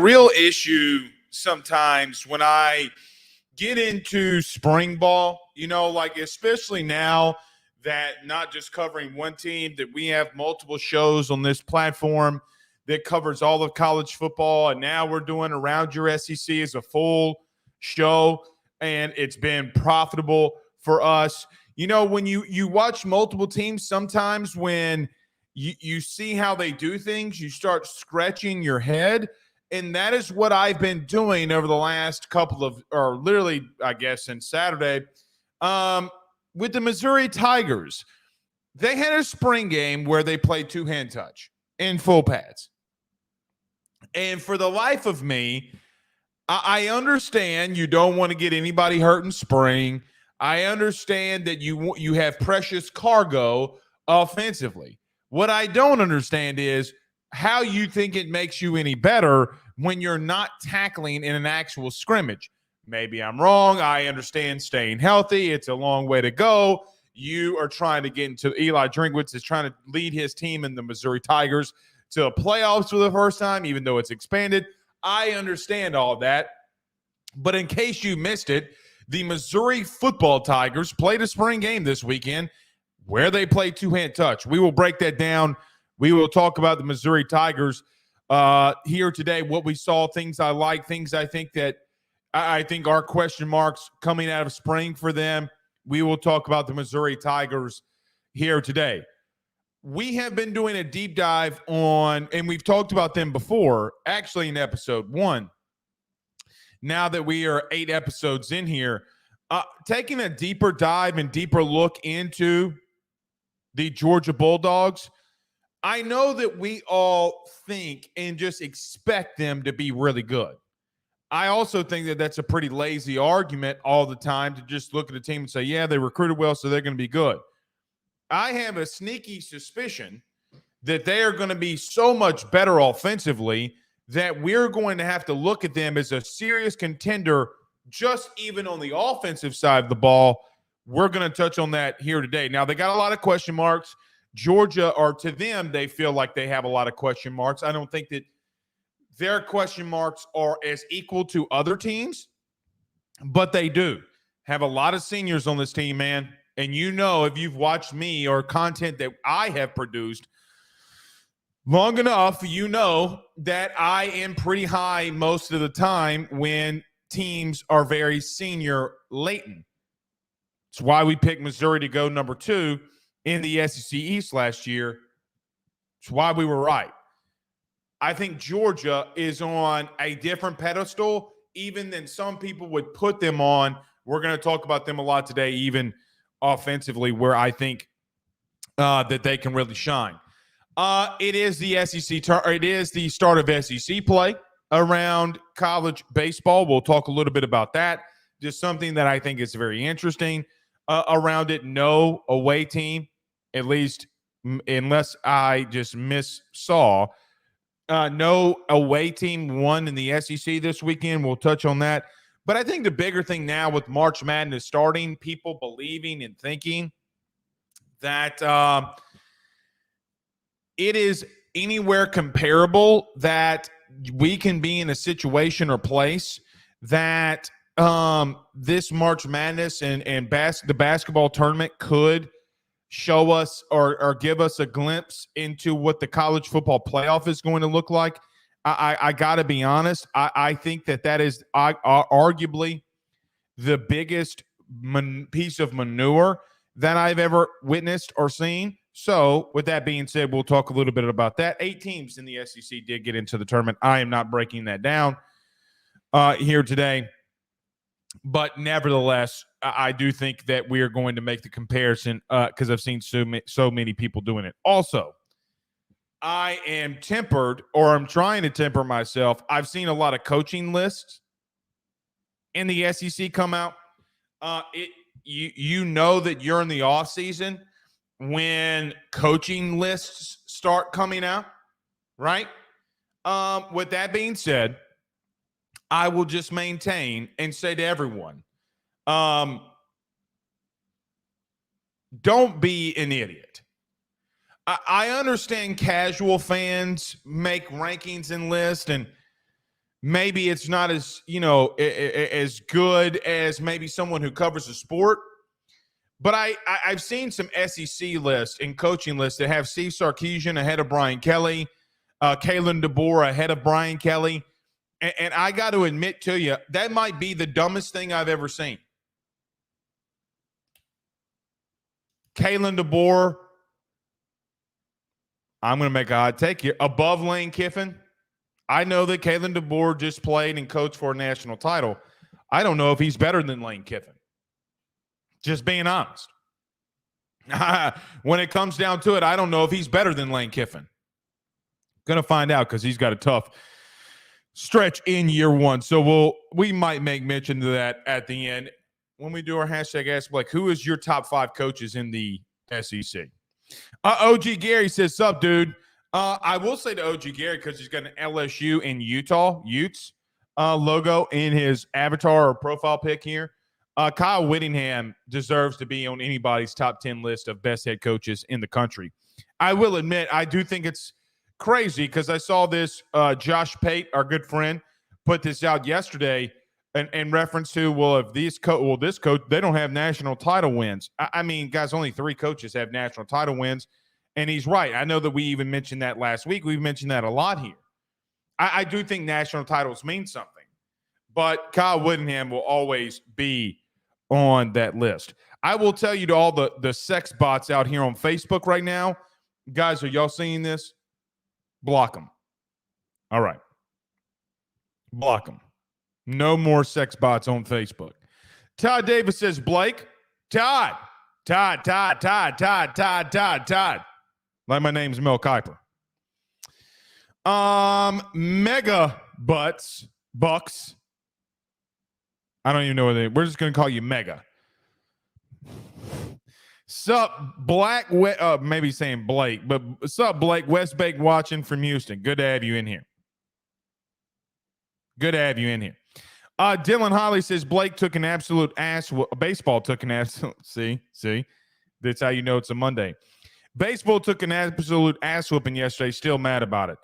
Real issue sometimes when I get into spring ball, like especially now that not just covering one team, that we have multiple shows on this platform that covers all of college football. And now we're doing Around Your SEC as a full show, and it's been profitable for us. When you watch multiple teams, sometimes when you see how they do things, you start scratching your head. And that is what I've been doing over the last couple of, or literally, I guess, since Saturday, with the Missouri Tigers. They had a spring game where they played two-hand touch in full pads. And for the life of me, I understand you don't want to get anybody hurt in spring. I understand that you have precious cargo offensively. What I don't understand is how you think it makes you any better when you're not tackling in an actual scrimmage. Maybe I'm wrong. I understand staying healthy. It's a long way to go. You are trying to get into Eli Drinkwitz is trying to lead his team in the Missouri Tigers to the playoffs for the first time, even though it's expanded. I understand all that. But in case you missed it, the Missouri football Tigers played a spring game this weekend where they played two-hand touch. We will break that down. We will talk about the Missouri Tigers here today, what we saw, things I like, things I think that I think are question marks coming out of spring for them. We will talk about the Missouri Tigers here today. We have been doing a deep dive on, and we've talked about them before, actually in episode 1. Now that we are 8 episodes in here, taking a deeper dive and deeper look into the Georgia Bulldogs. I know that we all think and just expect them to be really good. I also think that that's a pretty lazy argument all the time to just look at a team and say, yeah, they recruited well, so they're going to be good. I have a sneaky suspicion that they are going to be so much better offensively that we're going to have to look at them as a serious contender just even on the offensive side of the ball. We're going to touch on that here today. Now, they got a lot of question marks. Georgia, or to them, they feel like they have a lot of question marks. I don't think that their question marks are as equal to other teams, but they do have a lot of seniors on this team, man. And if you've watched me or content that I have produced long enough, you know that I am pretty high most of the time when teams are very senior laden. It's why we picked Missouri to go number 2 in the SEC East last year. It's why we were right. I think Georgia is on a different pedestal even than some people would put them on. We're going to talk about them a lot today, even offensively, where I think that they can really shine. It is the SEC. It is the start of SEC play around college baseball. We'll talk a little bit about that. Just something that I think is very interesting around it. No away team, at least unless I just missaw. No away team won in the SEC this weekend. We'll touch on that. But I think the bigger thing now with March Madness starting, people believing and thinking that it is anywhere comparable that we can be in a situation or place that this March Madness and the basketball tournament could show us or give us a glimpse into what the college football playoff is going to look like. I got to be honest. I think that is arguably the biggest piece of manure that I've ever witnessed or seen. So with that being said, we'll talk a little bit about that. 8 teams in the SEC did get into the tournament. I am not breaking that down here today. But nevertheless, I do think that we are going to make the comparison because I've seen so many people doing it. Also, I am tempered, or I'm trying to temper myself. I've seen a lot of coaching lists in the SEC come out. You know that you're in the off season when coaching lists start coming out, right? With that being said, I will just maintain and say to everyone, don't be an idiot. I understand casual fans make rankings and lists, and maybe it's not as, as good as maybe someone who covers the sport. But I've seen some SEC lists and coaching lists that have Steve Sarkisian ahead of Brian Kelly, Kalen DeBoer ahead of Brian Kelly. And I got to admit to you, that might be the dumbest thing I've ever seen. Kalen DeBoer, I'm going to make a hot take here, above Lane Kiffin. I know that Kalen DeBoer just played and coached for a national title. I don't know if he's better than Lane Kiffin. Just being honest. When it comes down to it, I don't know if he's better than Lane Kiffin. Going to find out because he's got a tough stretch in year one. So we might make mention to that at the end when we do our hashtag Ask Blake. Who is your top 5 coaches in the SEC? OG Gary says, sup, dude. I will say to OG Gary, because he's got an LSU and Utes logo in his avatar or profile pic here. Kyle Whittingham deserves to be on anybody's top 10 list of best head coaches in the country. I will admit, I do think it's crazy because I saw this Josh Pate, our good friend, put this out yesterday in reference to, if this coach, they don't have national title wins. I mean, guys, only 3 coaches have national title wins, and he's right. I know that we even mentioned that last week. We've mentioned that a lot here. I do think national titles mean something, but Kyle Whittingham will always be on that list. I will tell you to all the sex bots out here on Facebook right now, guys, are y'all seeing this? Block them. All right. Block them. No more sex bots on Facebook. Todd Davis says, Blake, Todd. Like my name's Mel Kiper. Mega Bucks. I don't even know what we're just going to call you Mega. Sup, maybe saying Blake, but sup, Blake, Westbake watching from Houston. Good to have you in here. Dylan Holly says Blake took an absolute ass. Baseball took an absolute. See, that's how you know it's a Monday. Baseball took an absolute ass whooping yesterday. Still mad about it.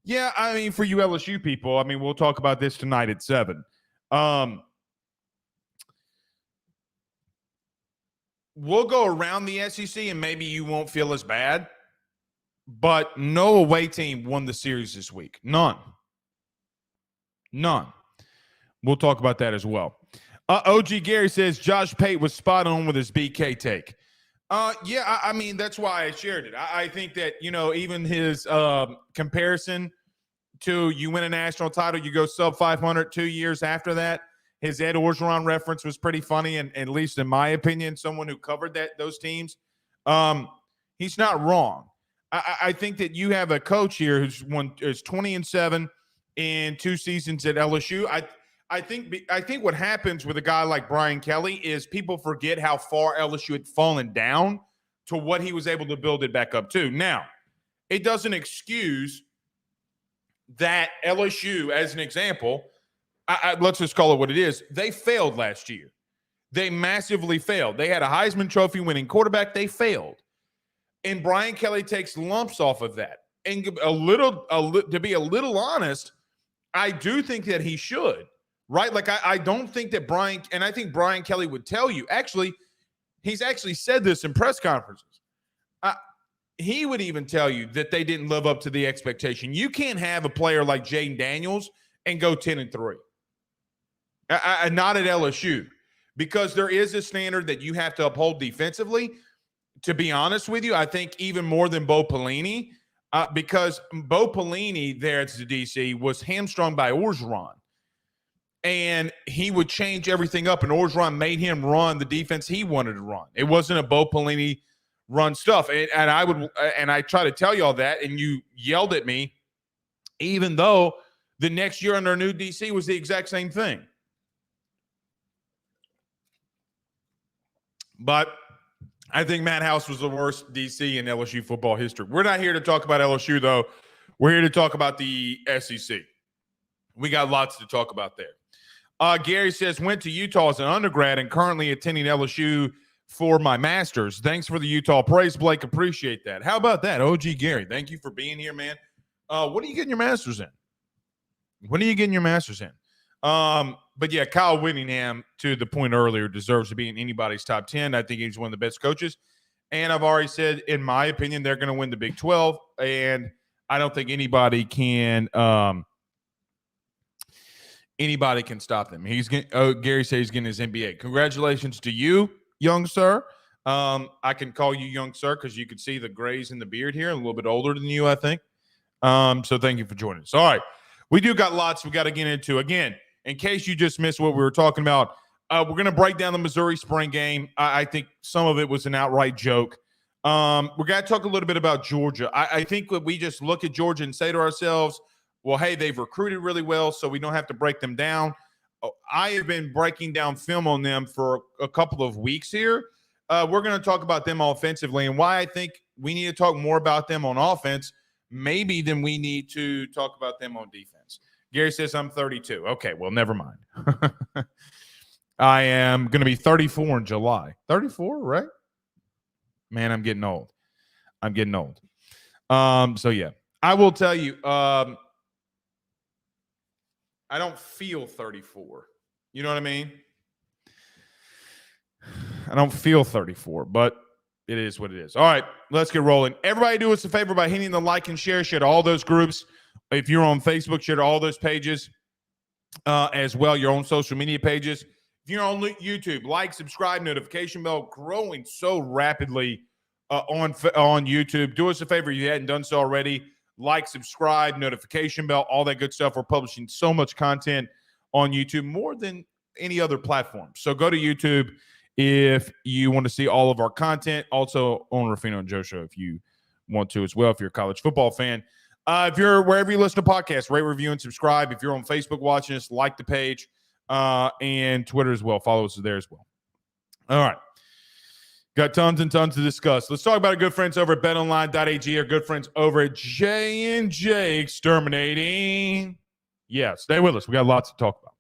Yeah, I mean, for you LSU people, I mean, we'll talk about this tonight at 7. We'll go around the SEC and maybe you won't feel as bad, but no away team won the series this week. None. We'll talk about that as well. OG Gary says Josh Pate was spot on with his BK take. Yeah, I mean, that's why I shared it. I think that, even his comparison to you win a national title, you go sub 500 2 years after that. His Ed Orgeron reference was pretty funny, and at least in my opinion, someone who covered those teams, he's not wrong. I think that you have a coach here who's 20-7 in 2 seasons at LSU. I think what happens with a guy like Brian Kelly is people forget how far LSU had fallen down to what he was able to build it back up to. Now, it doesn't excuse that LSU, as an example, let's just call it what it is. They failed last year. They massively failed. They had a Heisman Trophy winning quarterback. They failed. And Brian Kelly takes lumps off of that. And to be a little honest, I do think that he should, right? Like, I don't think that I think Brian Kelly would tell you, he's actually said this in press conferences. He would even tell you that they didn't live up to the expectation. You can't have a player like Jaden Daniels and go 10-3. Not at LSU, because there is a standard that you have to uphold defensively. To be honest with you, I think even more than Bo Pelini, because Bo Pelini there at the DC was hamstrung by Orgeron. And he would change everything up, and Orgeron made him run the defense he wanted to run. It wasn't a Bo Pelini run stuff. And I try to tell you all that, and you yelled at me, even though the next year under new DC was the exact same thing. But I think Matt House was the worst DC in LSU football history. We're not here to talk about LSU, though. We're here to talk about the SEC. We got lots to talk about there. Gary says, went to Utah as an undergrad and currently attending LSU for my master's. Thanks for the Utah praise, Blake. Appreciate that. How about that, OG Gary? Thank you for being here, man. What are you getting your master's in? When are you getting your master's in? But yeah, Kyle Whittingham, to the point earlier, deserves to be in anybody's top 10. I think he's one of the best coaches. And I've already said, in my opinion, they're going to win the Big 12. And I don't think anybody can stop them. Gary says he's getting his MBA. Congratulations to you, young sir. I can call you young sir because you can see the grays in the beard here. A little bit older than you, I think. So thank you for joining us. All right. We do got lots we got to get into. Again, in case you just missed what we were talking about, we're going to break down the Missouri spring game. I think some of it was an outright joke. We're going to talk a little bit about Georgia. I think that we just look at Georgia and say to ourselves, well, hey, they've recruited really well, so we don't have to break them down. I have been breaking down film on them for a couple of weeks here. We're going to talk about them offensively and why I think we need to talk more about them on offense maybe than we need to talk about them on defense. Gary says I'm 32. Okay, well, never mind. I am going to be 34 in July. 34, right? Man, I'm getting old. So, yeah. I will tell you, I don't feel 34. You know what I mean? I don't feel 34, but it is what it is. All right, let's get rolling. Everybody do us a favor by hitting the like and share to all those groups. If you're on Facebook, share to all those pages as well, your own social media pages. If you're on YouTube, like, subscribe, notification bell, growing so rapidly on YouTube. Do us a favor if you hadn't done so already. Like, subscribe, notification bell, all that good stuff. We're publishing so much content on YouTube, more than any other platform. So go to YouTube if you want to see all of our content. Also on Ruffino and Joe Show if you want to as well, if you're a college football fan. If you're wherever you listen to podcasts, rate, review, and subscribe. If you're on Facebook watching us, like the page and Twitter as well. Follow us there as well. All right. Got tons and tons to discuss. Let's talk about our good friends over at betonline.ag, our good friends over at J&J Exterminating. Yeah, stay with us. We got lots to talk about.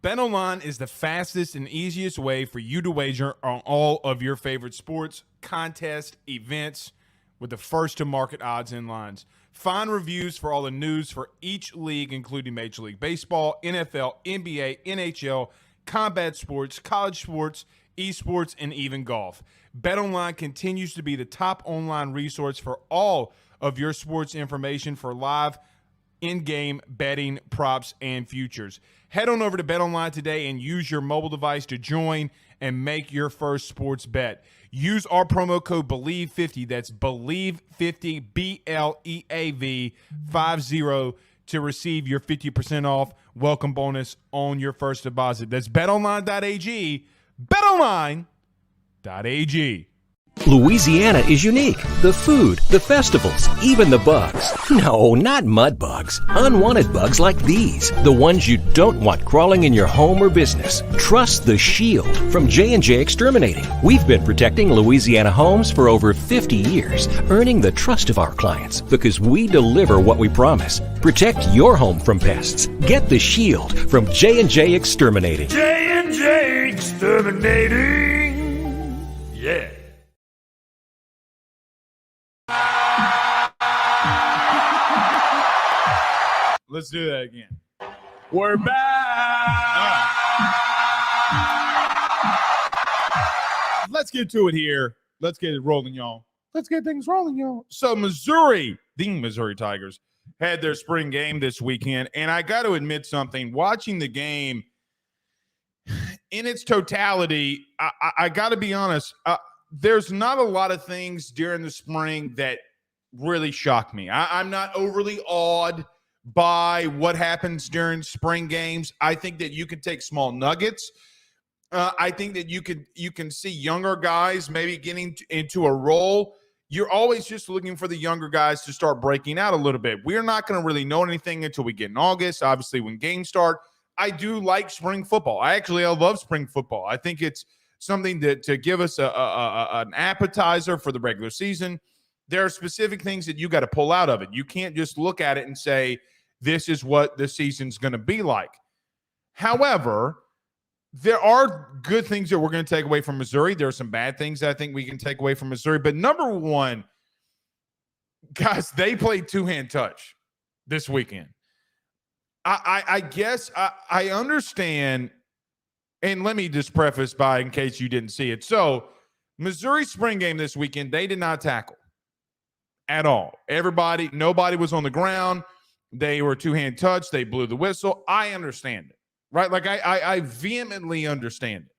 BetOnline is the fastest and easiest way for you to wager on all of your favorite sports, contests, events with the first-to-market odds and lines. Find reviews for all the news for each league, including Major League Baseball, NFL, NBA, NHL, combat sports, college sports, esports, and even golf. BetOnline continues to be the top online resource for all of your sports information for live in-game betting, props, and futures. Head on over to BetOnline today and use your mobile device to join and make your first sports bet. Use our promo code BELIEVE50, that's BELIEVE50, BLEAV 50, to receive your 50% off welcome bonus on your first deposit. That's betonline.ag, betonline.ag. Louisiana is unique. The food, the festivals, even the bugs. No, not mud bugs. Unwanted bugs like these. The ones you don't want crawling in your home or business. Trust the Shield from J&J Exterminating. We've been protecting Louisiana homes for over 50 years, earning the trust of our clients because we deliver what we promise. Protect your home from pests. Get the Shield from J&J Exterminating. J&J Exterminating. Yeah. Let's do that again. We're back. Let's get to it here. Let's get it rolling, y'all. Let's get things rolling, y'all. So Missouri, the Missouri Tigers, had their spring game this weekend, and I got to admit something. Watching the game in its totality, I got to be honest, there's not a lot of things during the spring that really shocked me. I'm not overly awed by what happens during spring games. I think that you can take small nuggets. I think that you can see younger guys maybe getting into a role. You're always just looking for the younger guys to start breaking out a little bit. We're not going to really know anything until we get in August, obviously, when games start. I do like spring football. I love spring football. I think it's something to give us an appetizer for the regular season. There are specific things that you got to pull out of it. You can't just look at it and say, this is what the season's going to be like. However, there are good things that we're going to take away from Missouri. There are some bad things that I think we can take away from Missouri. But number one, guys, they played two-hand touch this weekend. I guess I understand. And let me just preface by, in case you didn't see it. So, Missouri spring game this weekend, they did not tackle at all. Nobody was on the ground. They were two-hand touch. They blew the whistle. I understand it, right? Like, I vehemently understand it.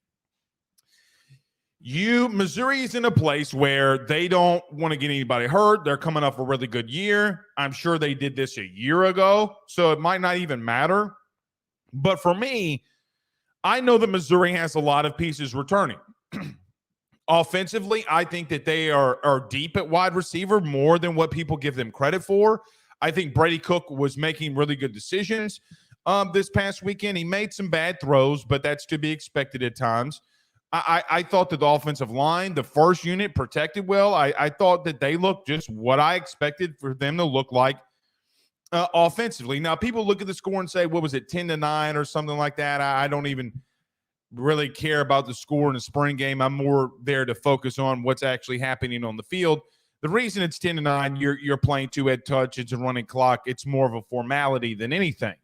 Missouri is in a place where they don't want to get anybody hurt. They're coming off a really good year. I'm sure they did this a year ago, so it might not even matter. But for me, I know that Missouri has a lot of pieces returning. Offensively, I think that they are deep at wide receiver more than what people give them credit for. I think Brady Cook was making really good decisions this past weekend. He made some bad throws, but that's to be expected at times. I thought that the offensive line, the first unit, protected well. I thought that they looked just what I expected for them to look like offensively. Now, people look at the score and say, what was it, 10-9 or something like that? I don't even really care about the score in the spring game. I'm more there to focus on what's actually happening on the field. The reason it's 10-9, you're playing two-head touch. It's a running clock. It's more of a formality than anything.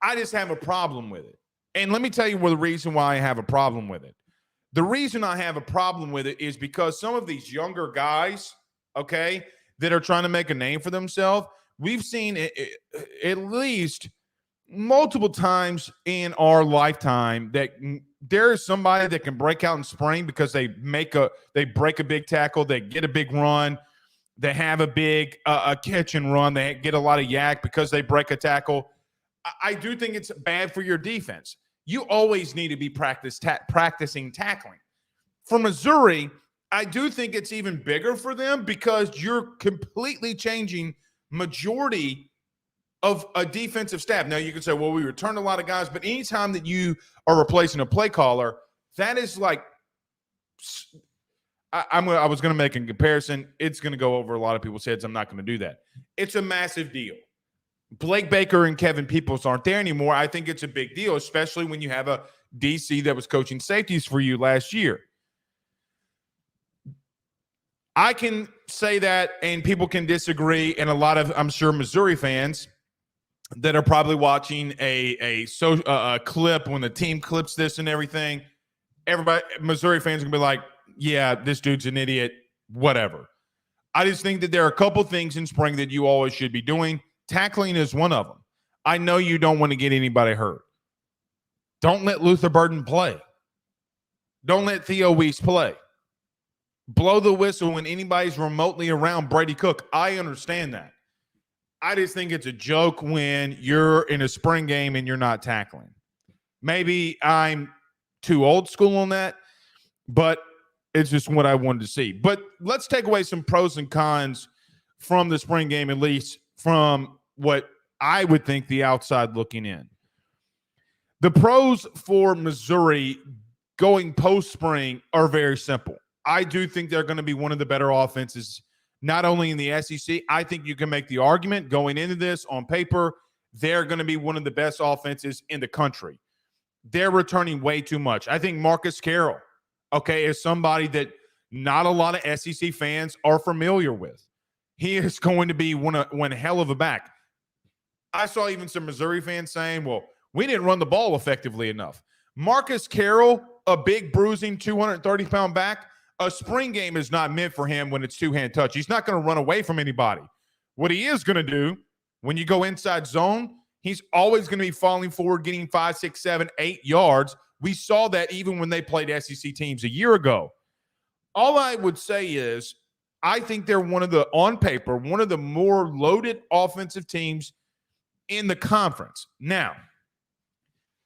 I just have a problem with it. And let me tell you the reason why I have a problem with it. The reason I have a problem with it is because some of these younger guys, okay, that are trying to make a name for themselves, we've seen at least multiple times in our lifetime that there is somebody that can break out in spring because they break a big tackle, they get a big run, they have a big a catch and run, they get a lot of yak because they break a tackle. I do think it's bad for your defense. You always need to be practicing tackling. For Missouri, I do think it's even bigger for them because you're completely changing majority of a defensive staff. Now, you can say, well, we returned a lot of guys, but anytime that you are replacing a play caller, that is like I was going to make a comparison. It's going to go over a lot of people's heads. I'm not going to do that. It's a massive deal. Blake Baker and Kevin Peoples aren't there anymore. I think it's a big deal, especially when you have a DC that was coaching safeties for you last year. I can say that, and people can disagree, and a lot of, I'm sure, Missouri fans that are probably watching a clip when the team clips this and everything, Missouri fans are going to be like, yeah, this dude's an idiot, whatever. I just think that there are a couple things in spring that you always should be doing. Tackling is one of them. I know you don't want to get anybody hurt. Don't let Luther Burden play. Don't let Theo Weiss play. Blow the whistle when anybody's remotely around Brady Cook. I understand that. I just think it's a joke when you're in a spring game and you're not tackling. Maybe I'm too old school on that, but it's just what I wanted to see. But let's take away some pros and cons from the spring game, at least from what I would think the outside looking in. The pros for Missouri going post-spring are very simple. I do think they're going to be one of the better offenses, not only in the SEC. I think you can make the argument going into this on paper, they're going to be one of the best offenses in the country. They're returning way too much. I think Marcus Carroll, okay, is somebody that not a lot of SEC fans are familiar with. He is going to be one hell of a back. I saw even some Missouri fans saying, well, we didn't run the ball effectively enough. Marcus Carroll, a big bruising 230-pound back, a spring game is not meant for him when it's two-hand touch. He's not going to run away from anybody. What he is going to do when you go inside zone, he's always going to be falling forward, getting 5, 6, 7, 8 yards. We saw that even when they played SEC teams a year ago. All I would say is I think they're on paper, one of the more loaded offensive teams in the conference. Now,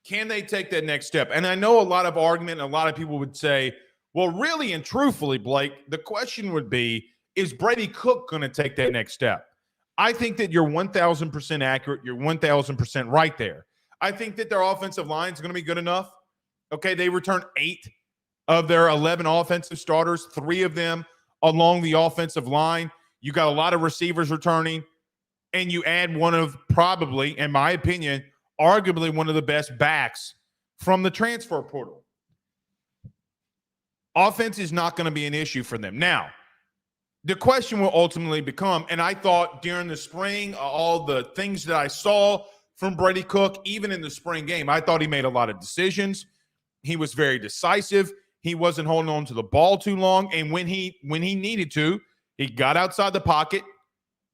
can they take that next step? And I know a lot of argument, and a lot of people would say, well, really and truthfully, Blake, the question would be, is Brady Cook going to take that next step? I think that you're 1,000% accurate. You're 1,000% right there. I think that their offensive line is going to be good enough. Okay, they returned 8 of their 11 offensive starters, 3 of them along the offensive line. You got a lot of receivers returning, and you add one of probably, in my opinion, arguably one of the best backs from the transfer portal. Offense is not going to be an issue for them. Now, the question will ultimately become, and I thought during the spring, all the things that I saw from Brady Cook, even in the spring game, I thought he made a lot of decisions. He was very decisive. He wasn't holding on to the ball too long. And when he needed to, he got outside the pocket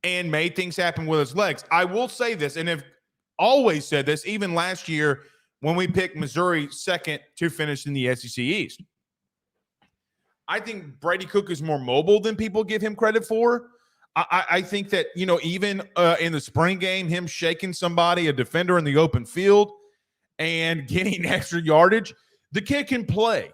and made things happen with his legs. I will say this, and have always said this, even last year when we picked Missouri second to finish in the SEC East. I think Brady Cook is more mobile than people give him credit for. I think that, even in the spring game, him shaking somebody, a defender in the open field, and getting extra yardage, the kid can play.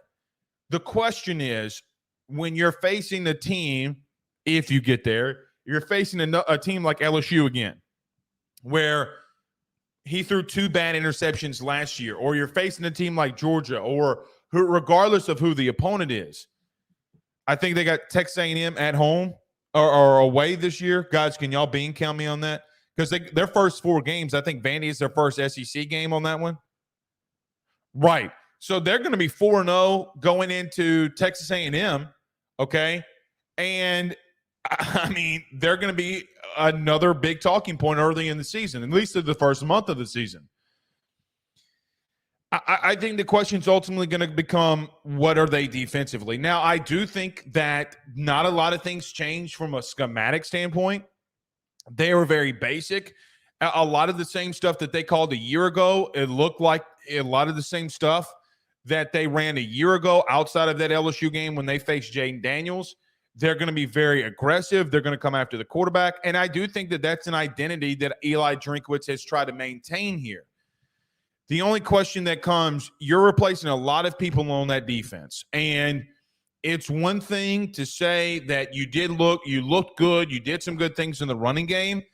The question is, when you're facing a team, if you get there, you're facing a team like LSU again, where he threw 2 bad interceptions last year, or you're facing a team like Georgia, or who, regardless of who the opponent is. I think they got Texas A&M at home or away this year. Guys, can y'all bean count me on that? Because their first 4 games, I think Vandy is their first SEC game on that one. Right. So they're going to be 4-0 going into Texas A&M, okay? And, I mean, they're going to be another big talking point early in the season, at least in the first month of the season. I think the question is ultimately going to become, what are they defensively? Now, I do think that not a lot of things change from a schematic standpoint. They were very basic. A lot of the same stuff that they called a year ago, it looked like a lot of the same stuff that they ran a year ago outside of that LSU game when they faced Jaden Daniels. They're going to be very aggressive. They're going to come after the quarterback. And I do think that that's an identity that Eli Drinkwitz has tried to maintain here. The only question that comes, you're replacing a lot of people on that defense. And it's one thing to say that you looked good, you did some good things in the running game.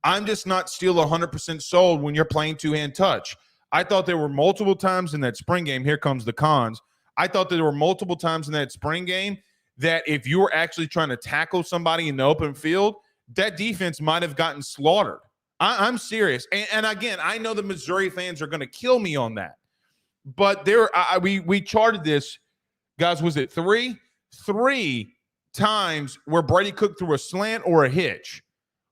I'm just not still 100% sold when you're playing two-hand touch. I thought there were multiple times in that spring game, here comes the cons. I thought there were multiple times in that spring game that if you were actually trying to tackle somebody in the open field, that defense might have gotten slaughtered. I'm serious. And again, I know the Missouri fans are going to kill me on that. But we charted this, guys, was it three times where Brady Cook threw a slant or a hitch,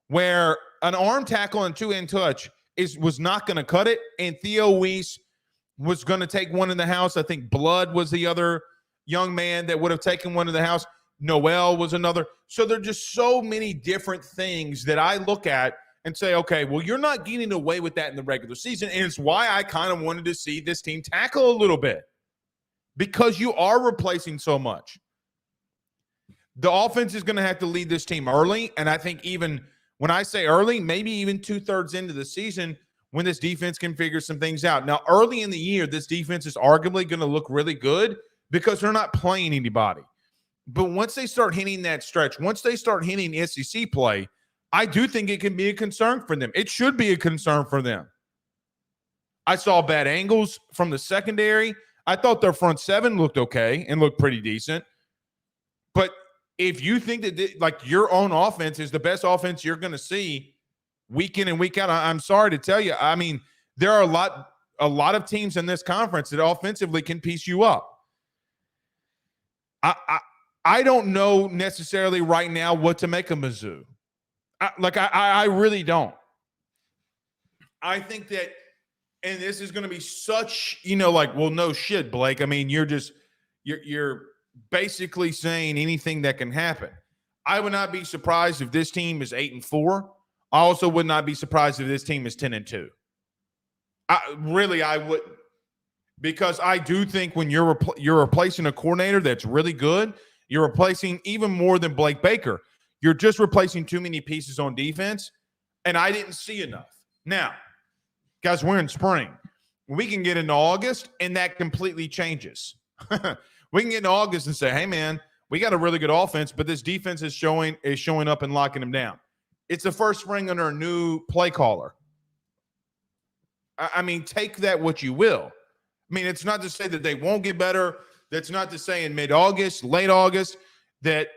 where an arm tackle and two-hand touch was not going to cut it, and Theo Weiss was going to take one in the house. I think Blood was the other young man that would have taken one in the house. Noel was another. So there are just so many different things that I look at and say, okay, well, you're not getting away with that in the regular season. And it's why I kind of wanted to see this team tackle a little bit, because you are replacing so much. The offense is going to have to lead this team early. And I think even when I say early, maybe even 2/3 into the season, when this defense can figure some things out. Now, early in the year, this defense is arguably going to look really good because they're not playing anybody. But once they start hitting that stretch, once they start hitting SEC play, I do think it can be a concern for them. It should be a concern for them. I saw bad angles from the secondary. I thought their front seven looked okay and looked pretty decent. But if you think that your own offense is the best offense you're going to see week in and week out, I'm sorry to tell you. I mean, there are a lot of teams in this conference that offensively can piece you up. I don't know necessarily right now what to make of Mizzou. I really don't. I think that, and this is going to be such, well, no shit, Blake. I mean, you're basically saying anything that can happen. I would not be surprised if this team is 8-4. I also would not be surprised if this team is 10-2. I wouldn't, because I do think when you're replacing a coordinator that's really good, you're replacing even more than Blake Baker. You're just replacing too many pieces on defense, and I didn't see enough. Now, guys, we're in spring. We can get into August, and that completely changes. We can get into August and say, hey, man, we got a really good offense, but this defense is showing up and locking them down. It's the first spring under a new play caller. I mean, take that what you will. I mean, it's not to say that they won't get better. That's not to say in mid-August, late August, that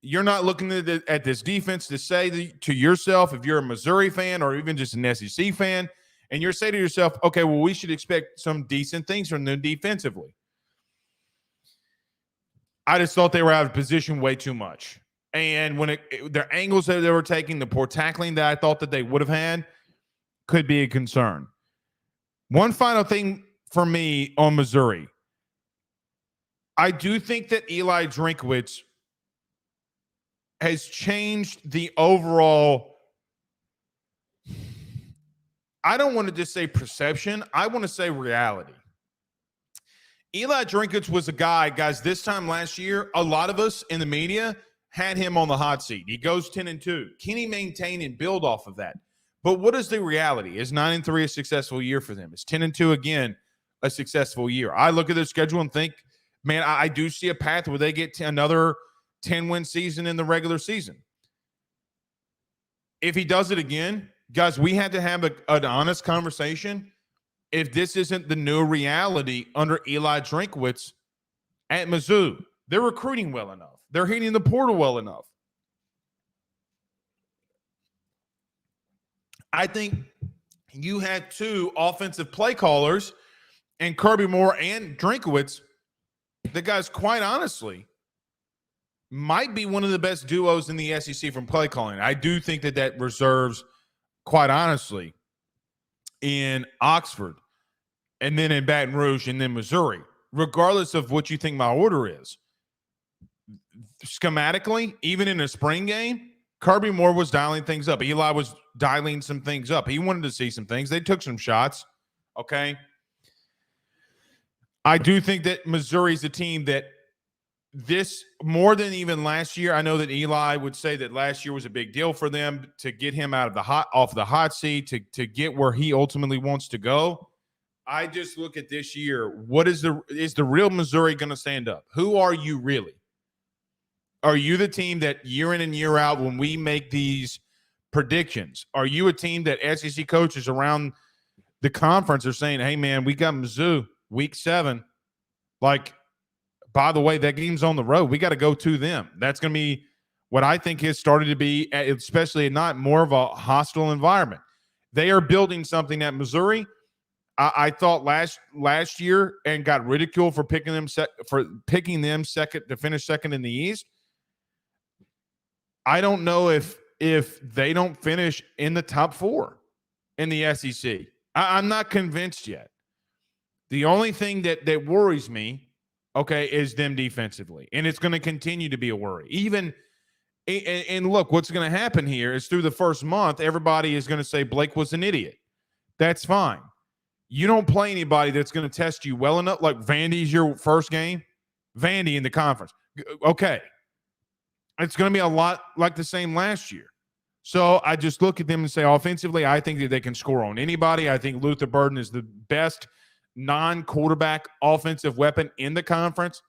you're not looking at this defense to say to yourself, if you're a Missouri fan or even just an SEC fan, and you're saying to yourself, okay, well, we should expect some decent things from them defensively. I just thought they were out of position way too much. And when their angles that they were taking, the poor tackling that I thought that they would have had could be a concern. One final thing for me on Missouri. I do think that Eli Drinkwitz has changed the overall, I don't want to just say perception. I want to say reality. Eli Drinkwitz was a guy, guys, this time last year, a lot of us in the media had him on the hot seat. He goes 10-2. Can he maintain and build off of that? But what is the reality? Is 9-3 a successful year for them? Is 10-2 again a successful year? I look at their schedule and think, man, I do see a path where they get to another 10-win season in the regular season. If he does it again, guys, we had to have an honest conversation. If this isn't the new reality under Eli Drinkwitz at Mizzou, they're recruiting well enough. They're hitting the portal well enough. I think you had two offensive play callers and Kirby Moore and Drinkwitz. The guys, quite honestly, might be one of the best duos in the SEC from play calling. I do think that reserves, quite honestly, in Oxford and then in Baton Rouge and then Missouri, regardless of what you think my order is. Schematically, even in a spring game, Kirby Moore was dialing things up. Eli was dialing some things up. He wanted to see some things. They took some shots, okay? I do think that Missouri's a team that this, more than even last year, I know that Eli would say that last year was a big deal for them to get him out of off the hot seat, to get where he ultimately wants to go. I just look at this year. What is the real Missouri going to stand up? Who are you really? Are you the team that year in and year out, when we make these predictions, are you a team that SEC coaches around the conference are saying, hey, man, we got Mizzou week 7. Like, by the way, that game's on the road. We got to go to them. That's going to be what I think has started to be, especially not more of a hostile environment. They are building something at Missouri. I thought last year and got ridiculed for picking them second to finish second in the East. I don't know if they don't finish in the top 4 in the SEC. I'm not convinced yet. The only thing that worries me, okay, is them defensively. And it's going to continue to be a worry. And look, what's going to happen here is through the first month, everybody is going to say Blake was an idiot. That's fine. You don't play anybody that's going to test you well enough. Like Vandy's your first game. Vandy in the conference. Okay. It's going to be a lot like the same last year. So I just look at them and say, offensively, I think that they can score on anybody. I think Luther Burden is the best non-quarterback offensive weapon in the conference.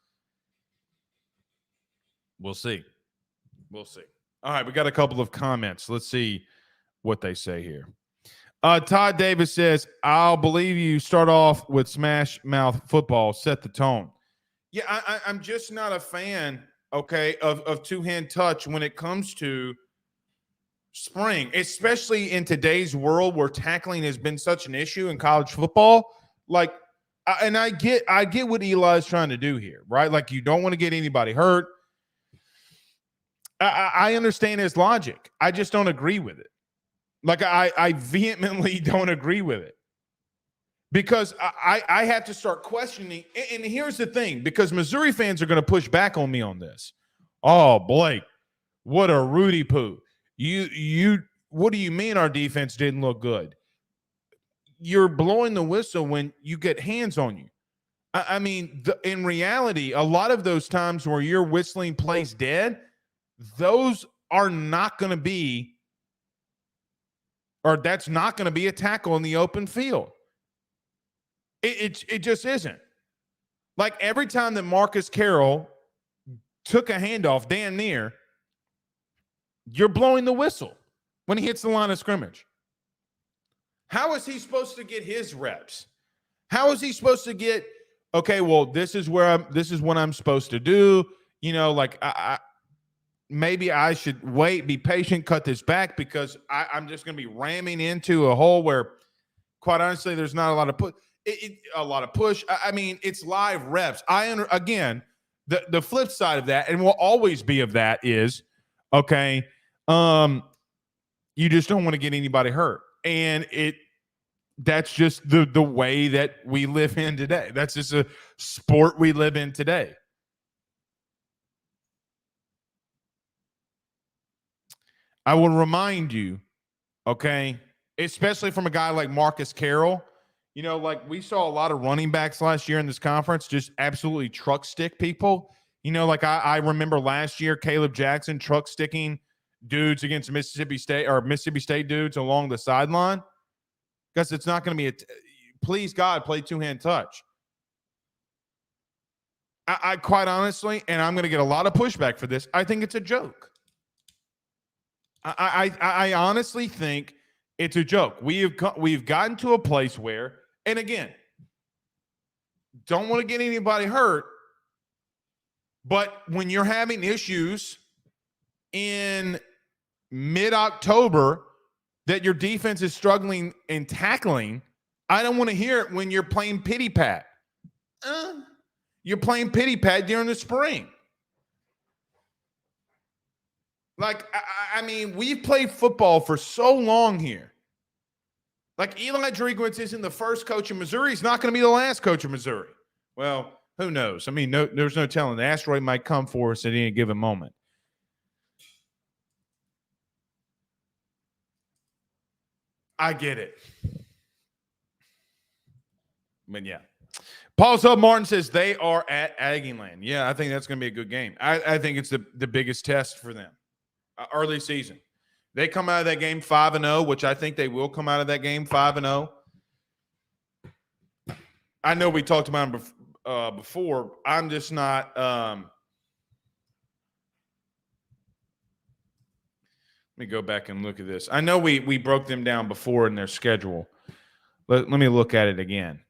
We'll see. We'll see. All right, we got a couple of comments. Let's see what they say here. Todd Davis says, I'll believe you start off with smash mouth football, set the tone. Yeah, I'm just not a fan, okay, of two-hand touch when it comes to spring, especially in today's world where tackling has been such an issue in college football. Like, and I get what Eli's trying to do here, right? Like, you don't want to get anybody hurt. I understand his logic. I just don't agree with it. Like, I vehemently don't agree with it because I have to start questioning. And here's the thing, because Missouri fans are going to push back on me on this. Oh, Blake, what a Rudy poo. What do you mean our defense didn't look good? You're blowing the whistle when you get hands on you. I mean, in reality, a lot of those times where you're whistling plays dead, those are not going to be, or that's not going to be a tackle in the open field. It just isn't. Like every time that Marcus Carroll took a handoff damn near, you're blowing the whistle when he hits the line of scrimmage. How is he supposed to get his reps? How is he supposed to get, okay, well, this is what I'm supposed to do. You know, like maybe I should wait, be patient, cut this back because I'm just going to be ramming into a hole where, quite honestly, there's not a lot of push. I mean, it's live reps. Again, the flip side of that, and will always be of that, is, Okay. You just don't want to get anybody hurt. And that's just the way that we live in today. That's just a sport we live in today. I will remind you, okay, especially from a guy like Marcus Carroll, you know, like we saw a lot of running backs last year in this conference just absolutely truck stick people. You know, like I remember last year, Caleb Jackson truck sticking dudes against Mississippi State dudes along the sideline. Because it's not going to be please God, play two-hand touch. I quite honestly, and I'm going to get a lot of pushback for this, I think it's a joke. I honestly think it's a joke. We've gotten to a place where, and again, don't want to get anybody hurt, but when you're having issues in mid-October that your defense is struggling and tackling, I don't want to hear it when you're playing pity pat. You're playing pity pat during the spring. Like, I mean, we've played football for so long here. Like, Eli Drinkwitz isn't the first coach in Missouri. He's not going to be the last coach in Missouri. Well, who knows? I mean, there's no telling. The asteroid might come for us at any given moment. I get it. But yeah. Paul Sub Martin says they are at Aggieland. Yeah, I think that's going to be a good game. I think it's the biggest test for them. Early season. They come out of that game 5-0, which I think they will come out of that game 5-0. I know we talked about them before. I'm just not let me go back and look at this. I know we broke them down before in their schedule. Let me look at it again.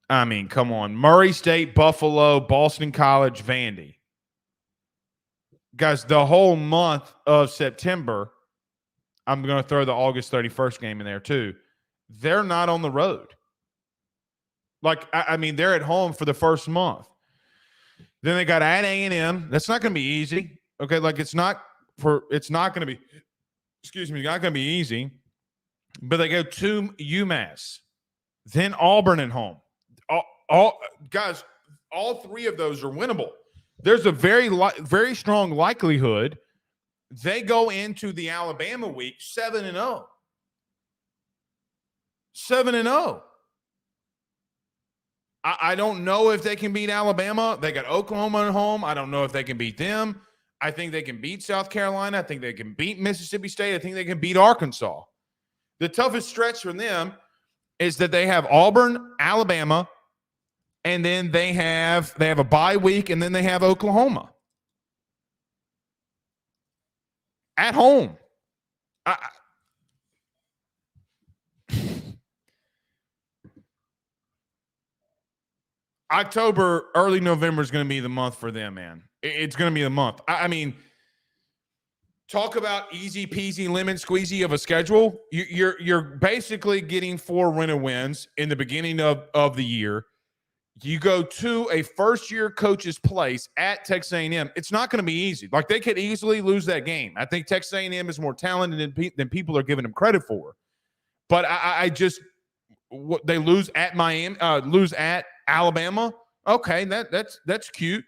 I mean, come on. Murray State, Buffalo, Boston College, Vandy. Guys, the whole month of September, I'm going to throw the August 31st game in there too. They're not on the road. Like, I mean, they're at home for the first month. Then they got at A&M. That's not going to be easy. Okay, like it's not going to be, not going to be easy. But they go to UMass, then Auburn at home. Guys, all three of those are winnable. There's a very strong likelihood they go into the Alabama week 7-0. 7-0. I don't know if they can beat Alabama. They got Oklahoma at home. I don't know if they can beat them. I think they can beat South Carolina. I think they can beat Mississippi State. I think they can beat Arkansas. The toughest stretch for them is that they have Auburn, Alabama, and then they have a bye week, and then they have Oklahoma at home. October, early November is going to be the month for them, man. It's going to be the month. I mean, talk about easy peasy lemon squeezy of a schedule. You're basically getting 4 win-wins in the beginning of the year. You go to a first-year coach's place at Texas A&M. It's not going to be easy. Like, they could easily lose that game. I think Texas A&M is more talented than people are giving them credit for. But they lose at Miami, lose at Alabama. Okay, that's cute.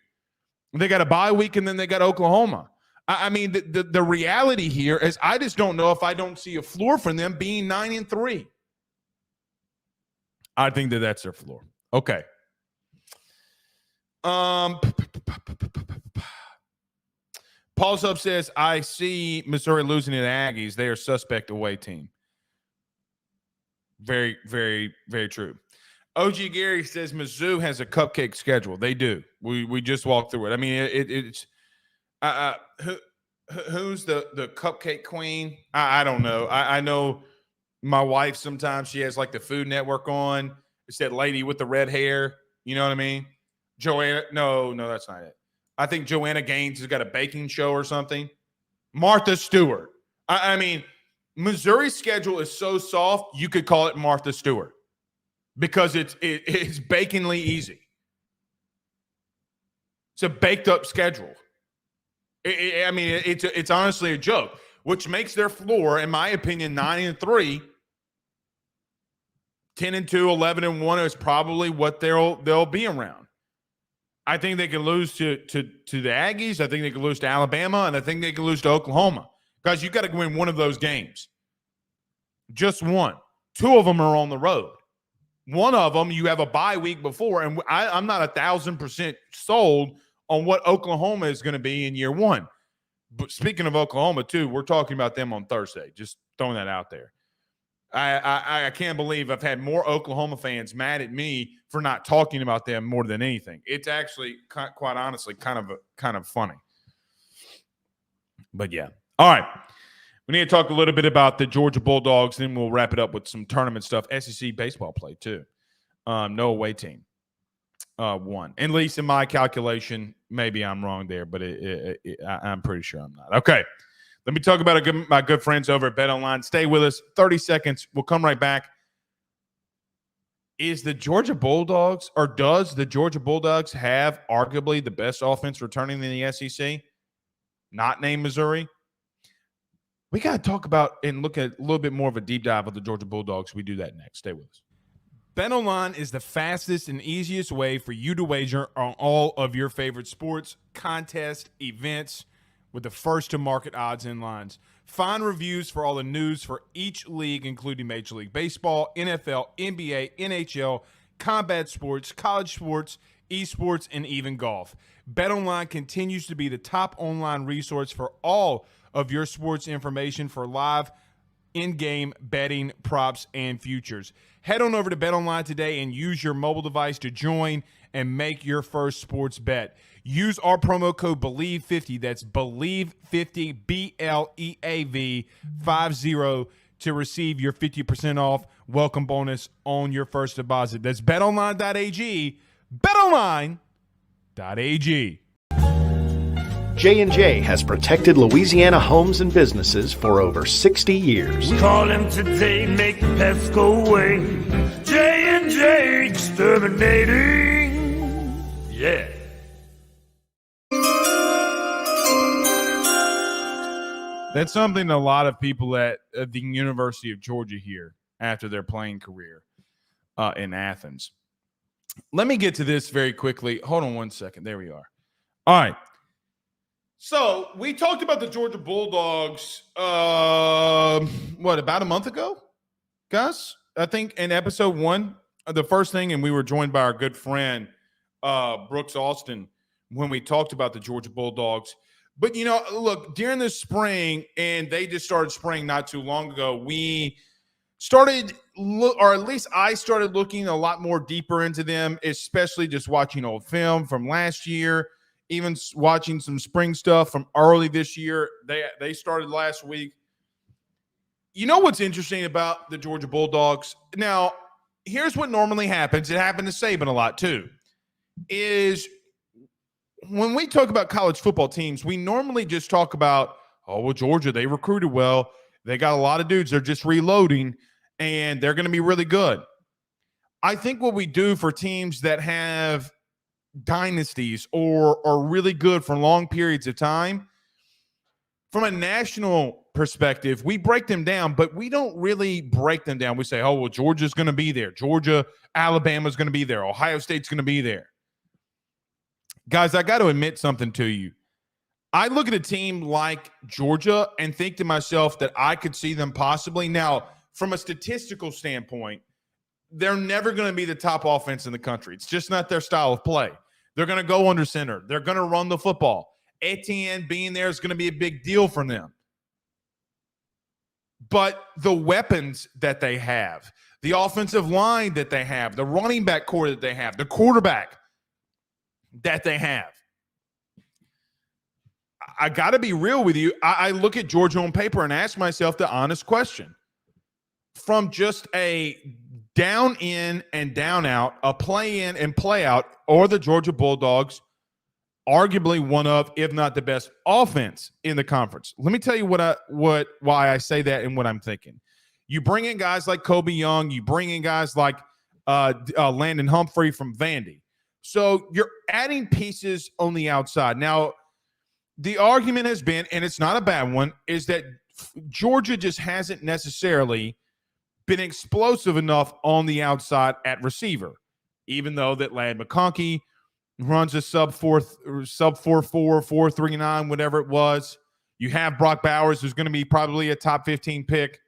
They got a bye week, and then they got Oklahoma. I mean, the reality here is I just don't know if I don't see a floor for them being 9-3. I think that's their floor. Okay. Paul Sub says, I see Missouri losing to the Aggies. They are suspect away team. Very, very, very true. OG Gary says Mizzou has a cupcake schedule. They do. We just walked through it. I mean, it's who's the cupcake queen? I don't know. I know my wife sometimes she has like the Food Network on. It's that lady with the red hair. You know what I mean? Joanna. No, that's not it. I think Joanna Gaines has got a baking show or something. Martha Stewart. I mean, Missouri's schedule is so soft, you could call it Martha Stewart because it's bakingly easy. It's a baked up schedule. It's honestly a joke, which makes their floor, in my opinion, 9-3. 10-2, 11-1 is probably what they'll be around. I think they can lose to the Aggies. I think they can lose to Alabama, and I think they can lose to Oklahoma. Guys, you got to win one of those games. Just one. Two of them are on the road. One of them, you have a bye week before, and I'm not 1,000% sold on what Oklahoma is going to be in year one. But speaking of Oklahoma, too, we're talking about them on Thursday. Just throwing that out there. I can't believe I've had more Oklahoma fans mad at me for not talking about them more than anything. It's actually, quite honestly, kind of funny. But, yeah. All right. We need to talk a little bit about the Georgia Bulldogs, then we'll wrap it up with some tournament stuff. SEC baseball play, too. No away team. Won. At least in my calculation, maybe I'm wrong there, but I'm pretty sure I'm not. Okay. Let me talk about my good friends over at BetOnline. Stay with us. 30 seconds. We'll come right back. Does the Georgia Bulldogs have arguably the best offense returning in the SEC? Not named Missouri? We got to talk about and look at a little bit more of a deep dive of the Georgia Bulldogs. We do that next. Stay with us. BetOnline is the fastest and easiest way for you to wager on all of your favorite sports, contests, events, with the first-to-market odds and lines. Find reviews for all the news for each league, including Major League Baseball, NFL, NBA, NHL, combat sports, college sports, esports, and even golf. BetOnline continues to be the top online resource for all of your sports information for live in-game betting, props, and futures. Head on over to BetOnline today and use your mobile device to join and make your first sports bet. Use our promo code BELIEVE50, that's BELIEVE50, BLEAV 50, to receive your 50% off welcome bonus on your first deposit. That's betonline.ag, betonline.ag. J&J has protected Louisiana homes and businesses for over 60 years. Call him today, make the pests go away. J&J Exterminating. Yeah. That's something a lot of people at the University of Georgia hear after their playing career in Athens. Let me get to this very quickly. Hold on one second. There we are. All right. So we talked about the Georgia Bulldogs, about a month ago, guys? I think in episode 1, the first thing, and we were joined by our good friend, Brooks Austin, when we talked about the Georgia Bulldogs. But, look, during the spring, and they just started spring not too long ago, we started, or at least I started looking a lot more deeper into them, especially just watching old film from last year, even watching some spring stuff from early this year. They started last week. You know what's interesting about the Georgia Bulldogs? Now, here's what normally happens. It happened to Saban a lot too, is when we talk about college football teams, we normally just talk about, Georgia, they recruited well. They got a lot of dudes. They're just reloading, and they're going to be really good. I think what we do for teams that have dynasties or are really good for long periods of time, from a national perspective, we break them down, but we don't really break them down. We say, Georgia's going to be there. Georgia, Alabama's going to be there. Ohio State's going to be there. Guys, I got to admit something to you. I look at a team like Georgia and think to myself that I could see them possibly. Now, from a statistical standpoint, they're never going to be the top offense in the country. It's just not their style of play. They're going to go under center. They're going to run the football. Etienne being there is going to be a big deal for them. But the weapons that they have, the offensive line that they have, the running back core that they have, the quarterback that they have, I got to be real with you. I look at Georgia on paper and ask myself the honest question. From just a down in and down out, a play in and play out, or the Georgia Bulldogs, arguably one of, if not the best offense in the conference. Let me tell you why I say that and what I'm thinking. You bring in guys like Kobe Young, you bring in guys like Landon Humphrey from Vandy. So you're adding pieces on the outside. Now, the argument has been, and it's not a bad one, is that Georgia just hasn't necessarily been explosive enough on the outside at receiver, even though that Lad McConkey runs a sub 4.4, 4.39, whatever it was. You have Brock Bowers, who's going to be probably a top 15 pick.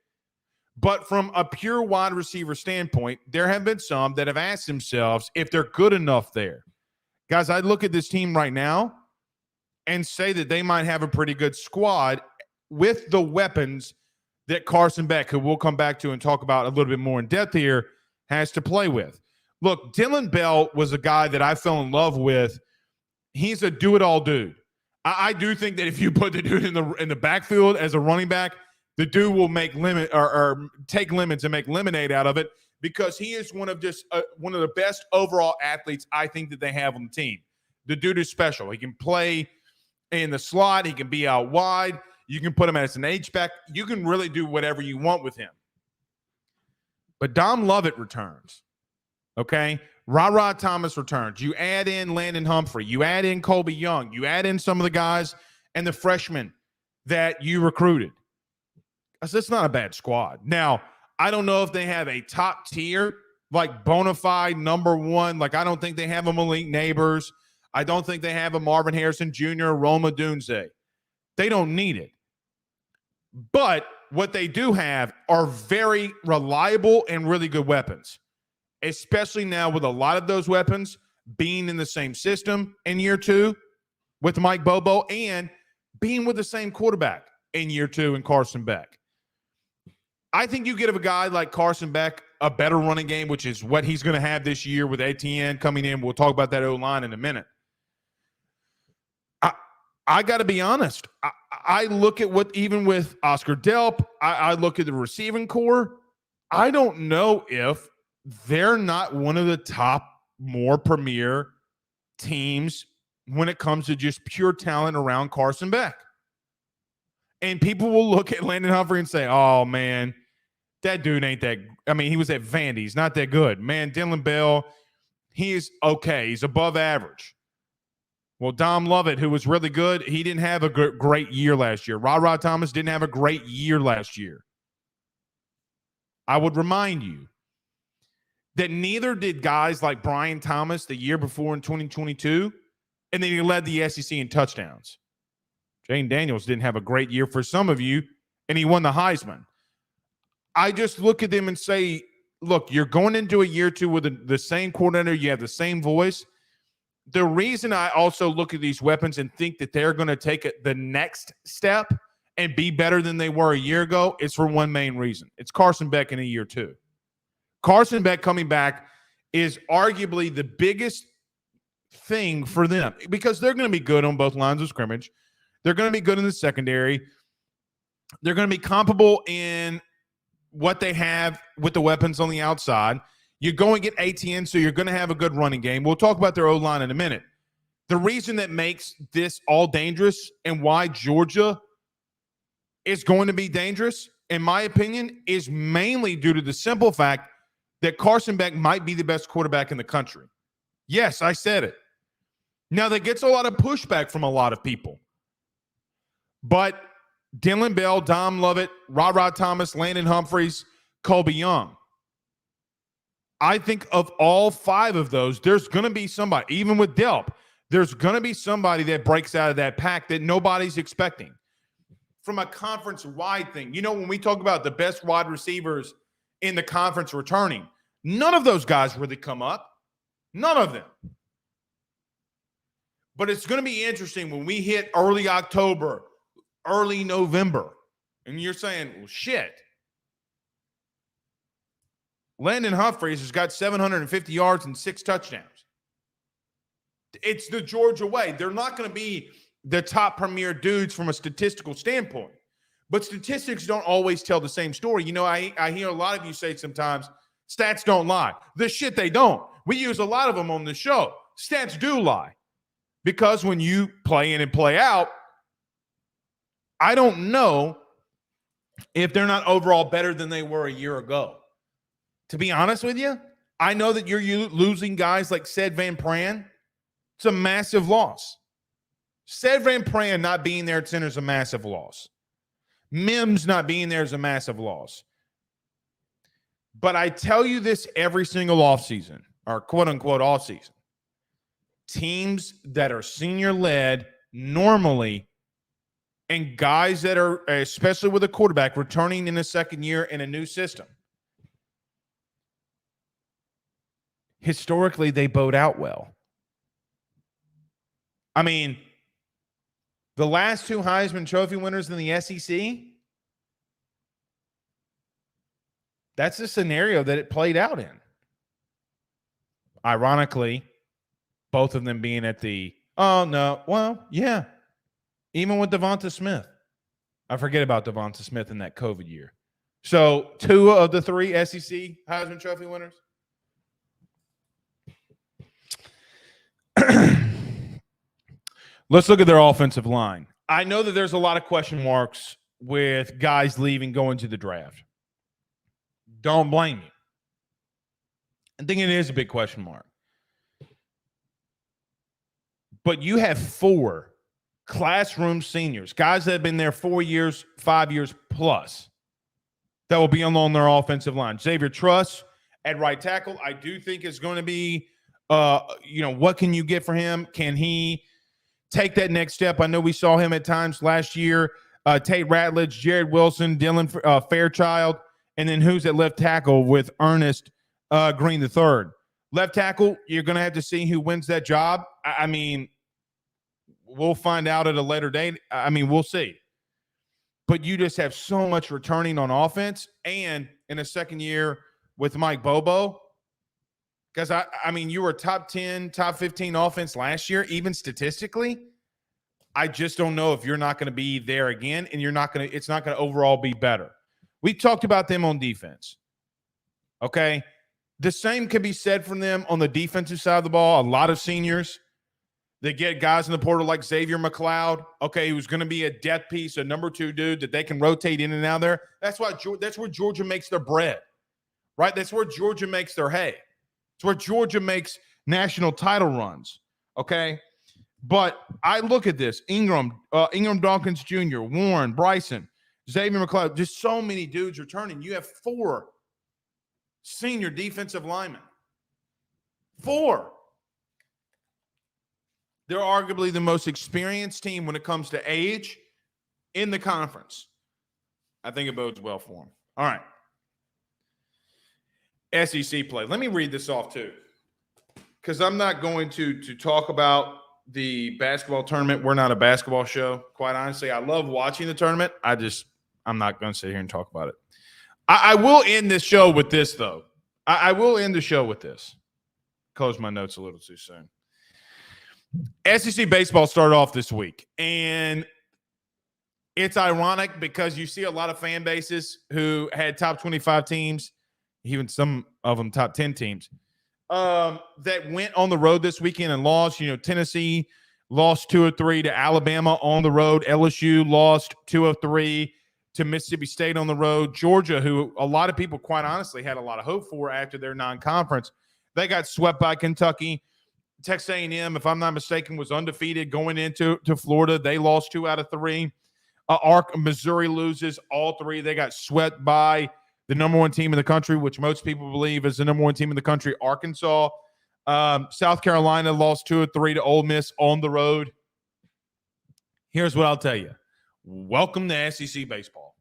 But from a pure wide receiver standpoint, there have been some that have asked themselves if they're good enough there. Guys, I look at this team right now and say that they might have a pretty good squad with the weapons that Carson Beck, who we'll come back to and talk about a little bit more in depth here, has to play with. Look, Dylan Bell was a guy that I fell in love with. He's a do-it-all dude. I do think that if you put the dude in the backfield as a running back, the dude will make or take lemons and make lemonade out of it, because he is one of the best overall athletes I think that they have on the team. The dude is special. He can play in the slot. He can be out wide. You can put him as an H-back. You can really do whatever you want with him. But Dom Lovett returns, okay? Ra Thomas returns. You add in Landon Humphrey. You add in Colby Young. You add in some of the guys and the freshmen that you recruited. That's not a bad squad. Now, I don't know if they have a top tier, like bona fide number one. Like, I don't think they have a Malik Neighbors. I don't think they have a Marvin Harrison Jr., Roma Dunze. They don't need it. But what they do have are very reliable and really good weapons, especially now with a lot of those weapons being in the same system in year two with Mike Bobo and being with the same quarterback in year two in Carson Beck. I think you give a guy like Carson Beck a better running game, which is what he's going to have this year with ATN coming in. We'll talk about that O-line in a minute. I got to be honest. I look at what, even with Oscar Delp, I look at the receiving core. I don't know if they're not one of the top more premier teams when it comes to just pure talent around Carson Beck. And people will look at Landon Humphrey and say, oh, man, that dude ain't that. I mean, he was at Vandy. He's not that good. Man, Dylan Bell, he's okay. He's above average. Well, Dom Lovett, who was really good, he didn't have a great year last year. Ra Thomas didn't have a great year last year. I would remind you that neither did guys like Brian Thomas the year before in 2022, and then he led the SEC in touchdowns. Jane Daniels didn't have a great year for some of you, and he won the Heisman. I just look at them and say, look, you're going into a year two with the same coordinator. You have the same voice. The reason I also look at these weapons and think that they're going to take the next step and be better than they were a year ago is for one main reason. It's Carson Beck in a year two. Carson Beck coming back is arguably the biggest thing for them, because they're going to be good on both lines of scrimmage. They're going to be good in the secondary. They're going to be comparable in what they have with the weapons on the outside. You're going to get ATN, so you're going to have a good running game. We'll talk about their O-line in a minute. The reason that makes this all dangerous and why Georgia is going to be dangerous, in my opinion, is mainly due to the simple fact that Carson Beck might be the best quarterback in the country. Yes, I said it. Now, that gets a lot of pushback from a lot of people. But Dylan Bell, Dom Lovett, Ra Thomas, Landon Humphreys, Colby Young. I think of all five of those, there's going to be somebody, even with Delp, there's going to be somebody that breaks out of that pack that nobody's expecting. From a conference-wide thing, you know, when we talk about the best wide receivers in the conference returning, none of those guys really come up. None of them. But it's going to be interesting when we hit early October, early November, and you're saying, well, shit. Landon Humphreys has got 750 yards and 6 touchdowns. It's the Georgia way. They're not going to be the top premier dudes from a statistical standpoint. But statistics don't always tell the same story. You know, I hear a lot of you say sometimes, stats don't lie. The shit, they don't. We use a lot of them on the show. Stats do lie. Because when you play in and play out, I don't know if they're not overall better than they were a year ago. To be honest with you, I know that you're losing guys like Ced Van Pran. It's a massive loss. Ced Van Pran not being there at center is a massive loss. Mims not being there is a massive loss. But I tell you this every single offseason, or quote-unquote offseason. Teams that are senior-led normally, and guys that are, especially with a quarterback, returning in a second year in a new system, historically, they bode out well. I mean, the last two Heisman Trophy winners in the SEC, that's the scenario that it played out in. Ironically, both of them being at the, even with Devonta Smith. I forget about Devonta Smith in that COVID year. So 2 of the 3 SEC Heisman Trophy winners. Let's look at their offensive line. I know that there's a lot of question marks with guys leaving going to the draft. Don't blame me. I think it is a big question mark. But you have 4 classroom seniors, guys that have been there 4 years, 5 years plus, that will be along their offensive line. Xavier Truss at right tackle, I do think is going to be, what can you get for him? Can he take that next step? I know we saw him at times last year. Tate Ratledge, Jared Wilson, Dylan Fairchild, and then who's at left tackle with Ernest Green III. Left tackle, you're going to have to see who wins that job. I mean, we'll find out at a later date. I mean, we'll see. But you just have so much returning on offense, and in a second year with Mike Bobo, because, I mean, you were top 10, top 15 offense last year, even statistically. I just don't know if you're not going to be there again, and it's not going to overall be better. We talked about them on defense. Okay? The same can be said for them on the defensive side of the ball. A lot of seniors, they get guys in the portal like Xavier McLeod, okay, who's going to be a depth piece, a number 2 dude that they can rotate in and out there. That's where Georgia makes their bread, right? That's where Georgia makes their hay. It's where Georgia makes national title runs, okay? But I look at this, Ingram Dawkins Jr., Warren, Bryson, Xavier McLeod, just so many dudes returning. You have 4 senior defensive linemen. 4. They're arguably the most experienced team when it comes to age in the conference. I think it bodes well for them. All right. SEC play. Let me read this off too, because I'm not going to talk about the basketball tournament. We're not a basketball show. Quite honestly, I love watching the tournament. I'm not going to sit here and talk about it. I will end this show with this, though. I will end the show with this. Close my notes a little too soon. SEC baseball started off this week, and it's ironic because you see a lot of fan bases who had top 25 teams, even some of them top 10 teams, that went on the road this weekend and lost. Tennessee lost 2 of 3 to Alabama on the road. LSU lost 2 of 3 to Mississippi State on the road. Georgia, who a lot of people quite honestly had a lot of hope for after their non-conference, they got swept by Kentucky. Texas A&M, if I'm not mistaken, was undefeated going into Florida. They lost 2 out of 3. Missouri loses all 3. They got swept by the number 1 team in the country, which most people believe is the number 1 team in the country, Arkansas. South Carolina lost 2 of 3 to Ole Miss on the road. Here's what I'll tell you. Welcome to SEC baseball.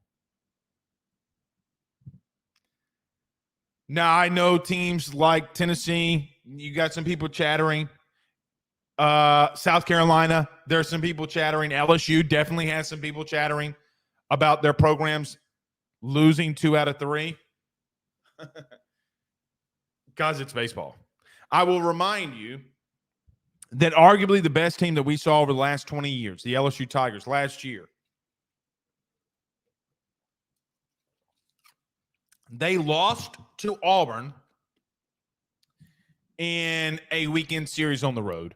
Now, I know teams like Tennessee, you got some people chattering. South Carolina, there's some people chattering. LSU definitely has some people chattering about their programs losing 2 out of 3. Because it's baseball. I will remind you that arguably the best team that we saw over the last 20 years, the LSU Tigers, last year, they lost to Auburn in a weekend series on the road.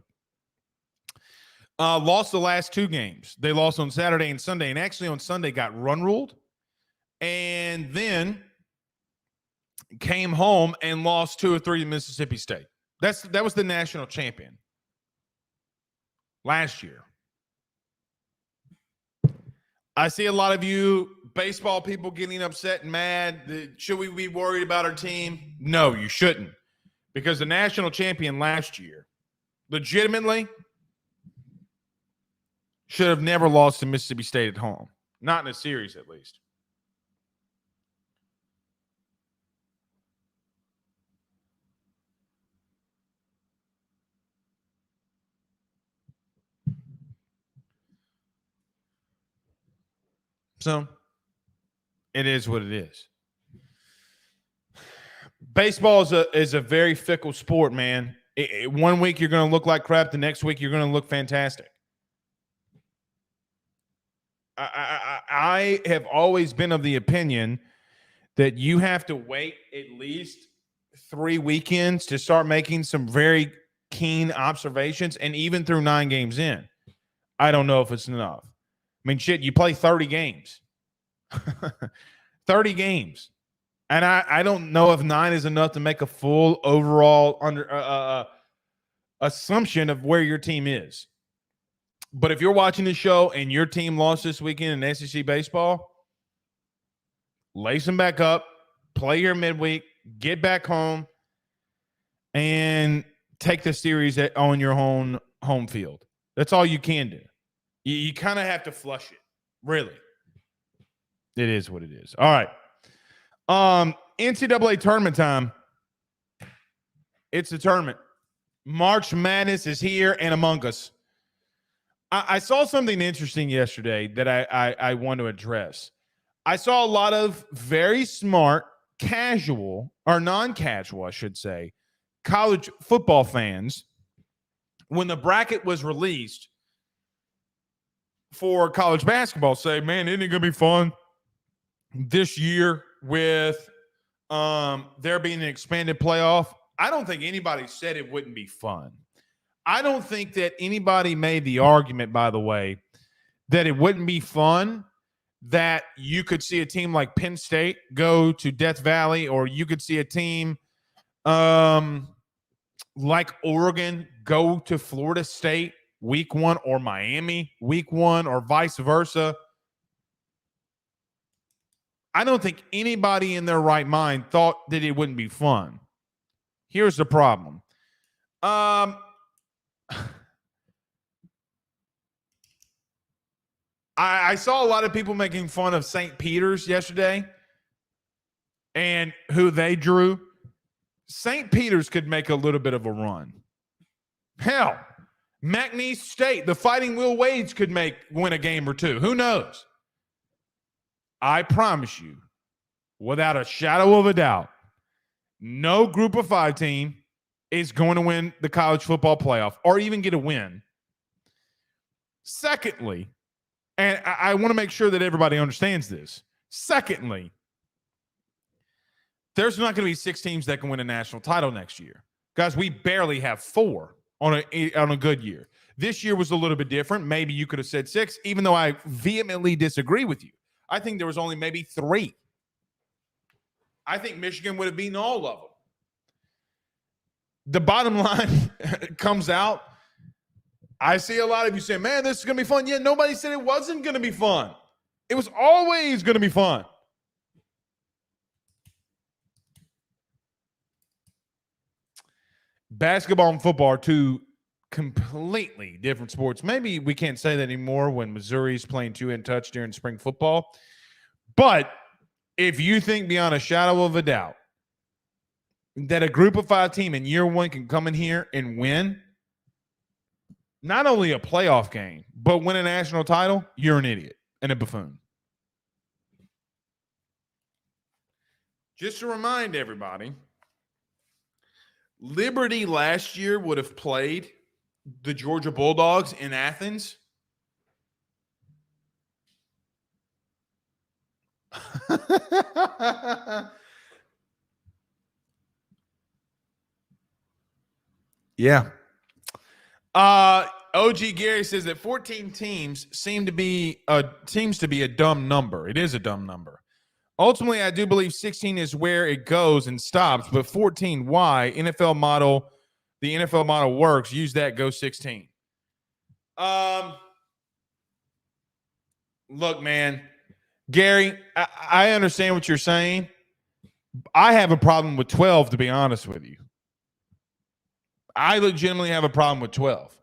Lost the last 2 games. They lost on Saturday and Sunday, and actually on Sunday got run ruled, and then came home and lost 2 or 3 to Mississippi State. That was the national champion last year. I see a lot of you baseball people getting upset and mad. Should we be worried about our team? No, you shouldn't. Because the national champion last year legitimately should have never lost to Mississippi State at home. Not in a series, at least. So, it is what it is. Baseball is a very fickle sport, man. 1 week you're going to look like crap. The next week you're going to look fantastic. I have always been of the opinion that you have to wait at least 3 weekends to start making some very keen observations, and even through 9 games in, I don't know if it's enough. I mean, shit, you play 30 games. 30 games. And I don't know if 9 is enough to make a full overall assumption of where your team is. But if you're watching the show and your team lost this weekend in SEC baseball, lace them back up, play your midweek, get back home, and take the series on your own home field. That's all you can do. You kind of have to flush it, really. It is what it is. All right. NCAA tournament time. It's the tournament. March Madness is here and among us. I saw something interesting yesterday that I want to address. I saw a lot of very smart, casual, or non-casual, I should say, college football fans, when the bracket was released for college basketball, say, man, isn't it going to be fun this year with there being an expanded playoff? I don't think anybody said it wouldn't be fun. I don't think that anybody made the argument, by the way, that it wouldn't be fun, that you could see a team like Penn State go to Death Valley, or you could see a team like Oregon go to Florida State week 1, or Miami week 1, or vice versa. I don't think anybody in their right mind thought that it wouldn't be fun. Here's the problem. I saw a lot of people making fun of St. Peter's yesterday and who they drew. St. Peter's could make a little bit of a run. Hell, McNeese State, the Fighting Will Wades could win a game or two. Who knows? I promise you, without a shadow of a doubt, no Group of 5 team is going to win the college football playoff or even get a win. Secondly, and I want to make sure that everybody understands this. Secondly, there's not going to be 6 teams that can win a national title next year. Guys, we barely have 4 on a good year. This year was a little bit different. Maybe you could have said 6, even though I vehemently disagree with you. I think there was only maybe 3. I think Michigan would have beaten all of them. The bottom line comes out. I see a lot of you saying, man, this is going to be fun. Yeah, nobody said it wasn't going to be fun. It was always going to be fun. Basketball and football are 2 completely different sports. Maybe we can't say that anymore when Missouri's playing 2-in-touch during spring football. But if you think beyond a shadow of a doubt that a Group of 5 team in year 1 can come in here and win not only a playoff game, but win a national title, you're an idiot and a buffoon. Just to remind everybody, Liberty last year would have played the Georgia Bulldogs in Athens. Yeah. OG Gary says that 14 teams seems to be a dumb number. It is a dumb number. Ultimately, I do believe 16 is where it goes and stops, but 14, why? The NFL model works. Use that, go 16. Look, man, Gary, I understand what you're saying. I have a problem with 12, to be honest with you. I legitimately have a problem with 12.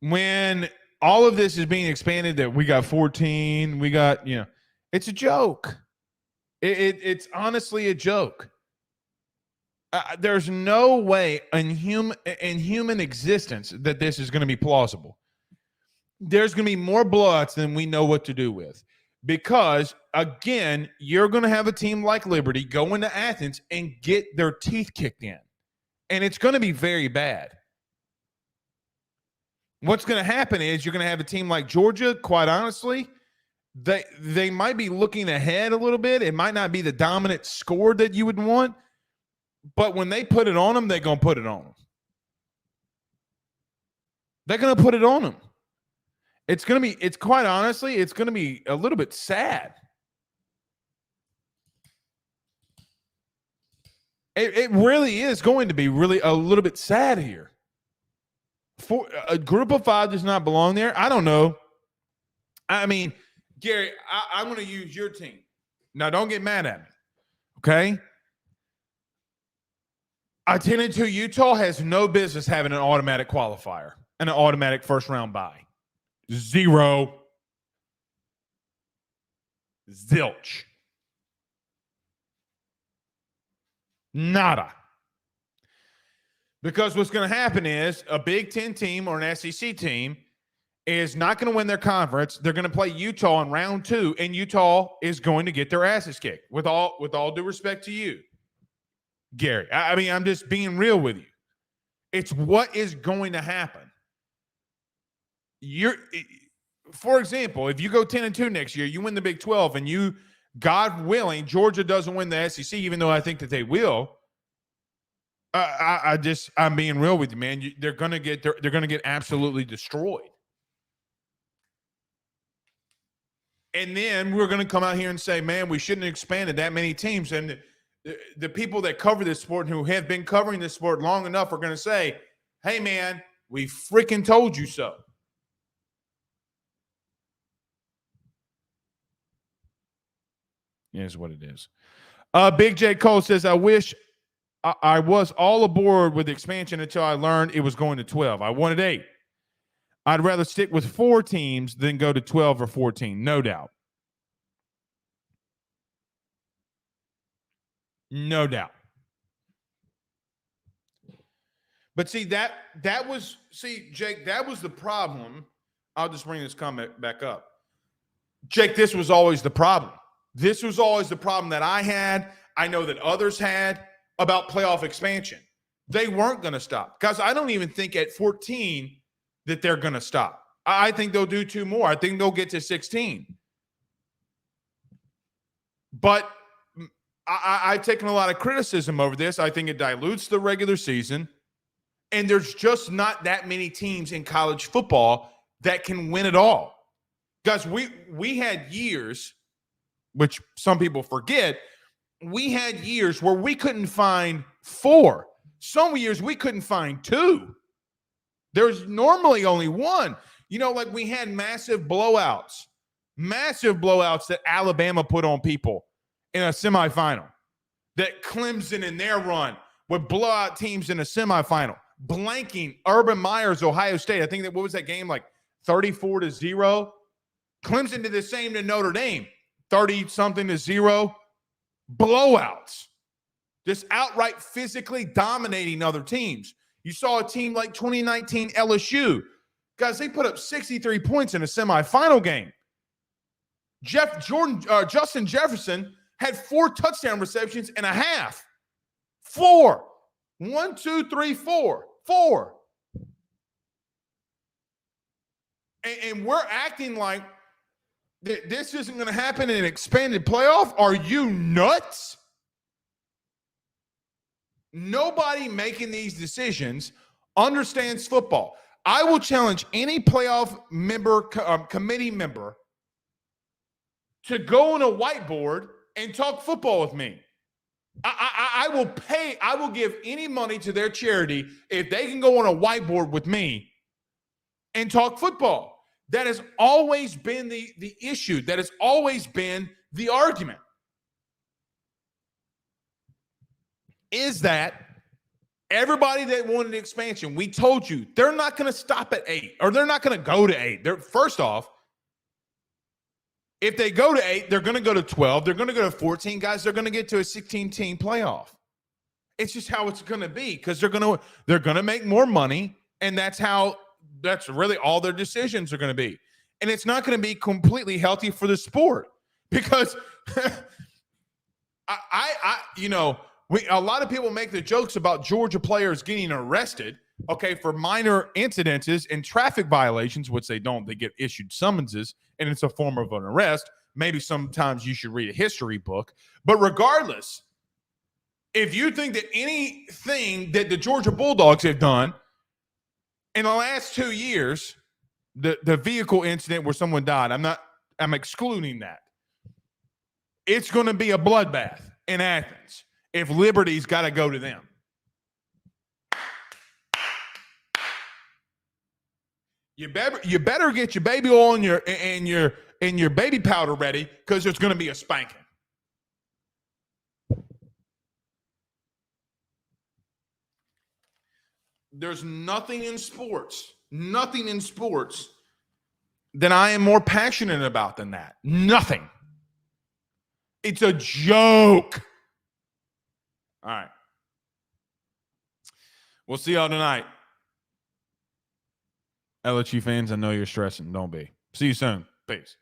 When all of this is being expanded, that we got 14, we got, it's a joke. It's honestly a joke. There's no way in human existence that this is going to be plausible. There's going to be more blowouts than we know what to do with. Because, again, you're going to have a team like Liberty go into Athens and get their teeth kicked in. And it's going to be very bad. What's going to happen is you're going to have a team like Georgia, quite honestly, they might be looking ahead a little bit. It might not be the dominant score that you would want. But when they put it on them, they're going to put it on them. They're going to put it on them. It's going to be a little bit sad. It really is going to be really a little bit sad here. For a group of 5 does not belong there. I don't know. I mean, Gary, I'm going to use your team. Now, don't get mad at me. Okay? A 10-2 Utah has no business having an automatic qualifier and an automatic first-round bye. 0. Zilch. Nada. Because what's going to happen is a Big Ten team or an SEC team is not going to win their conference. They're going to play Utah in round 2, and Utah is going to get their asses kicked. With all due respect to you, Gary. I mean, I'm just being real with you. It's what is going to happen. For example, if you go 10-2 next year, you win the Big 12, and you, God willing, Georgia doesn't win the SEC, even though I think that they will. I'm being real with you, man. They're gonna get absolutely destroyed. And then we're gonna come out here and say, man, we shouldn't have expanded that many teams. And the people that cover this sport and who have been covering this sport long enough are gonna say, hey, man, we freaking told you so. It is what it is. Big J Cole says, I wish I was all aboard with the expansion until I learned it was going to 12. I wanted 8. I'd rather stick with 4 teams than go to 12 or 14, no doubt. No doubt. But see, Jake, that was the problem. I'll just bring this comment back up. Jake, this was always the problem. This was always the problem that I had. I know that others had about playoff expansion. They weren't going to stop. Guys, I don't even think at 14 that they're going to stop. I think they'll do 2 more. I think they'll get to 16. But I've taken a lot of criticism over this. I think it dilutes the regular season. And there's just not that many teams in college football that can win it all. Guys, we had years, which some people forget, we had years where we couldn't find 4. Some years we couldn't find 2. There's normally only 1. Like we had massive blowouts that Alabama put on people in a semifinal, that Clemson in their run would blow out teams in a semifinal, blanking Urban Meyer's Ohio State. I think what was that game, like 34-0? Clemson did the same to Notre Dame, 30-something-0. Blowouts, just outright physically dominating other teams. You saw a team like 2019 LSU. Guys, they put up 63 points in a semifinal game. Justin Jefferson had 4 touchdown receptions and a half. 4. 1, 2, 3, 4. 4. And we're acting like this isn't going to happen in an expanded playoff? Are you nuts? Nobody making these decisions understands football. I will challenge any playoff member, committee member, to go on a whiteboard and talk football with me. I will give any money to their charity if they can go on a whiteboard with me and talk football. That has always been the issue. That has always been the argument. Is that everybody that wanted expansion, we told you, they're not going to stop at 8, or they're not going to go to 8. First off, if they go to 8, they're going to go to 12. They're going to go to 14. Guys, they're going to get to a 16-team playoff. It's just how it's going to be, because they're going to make more money, and that's really all their decisions are going to be. And it's not going to be completely healthy for the sport, because a lot of people make the jokes about Georgia players getting arrested, okay, for minor incidences and traffic violations, which they don't. They get issued summonses, and it's a form of an arrest. Maybe sometimes you should read a history book. But regardless, if you think that anything that the Georgia Bulldogs have done in the last 2 years, the vehicle incident where someone died, I'm excluding that. It's going to be a bloodbath in Athens if Liberty's got to go to them. You better get your baby oil and your baby powder ready, because there's going to be a spanking. There's nothing in sports that I am more passionate about than that. Nothing. It's a joke. All right. We'll see y'all tonight. LSU fans, I know you're stressing. Don't be. See you soon. Peace.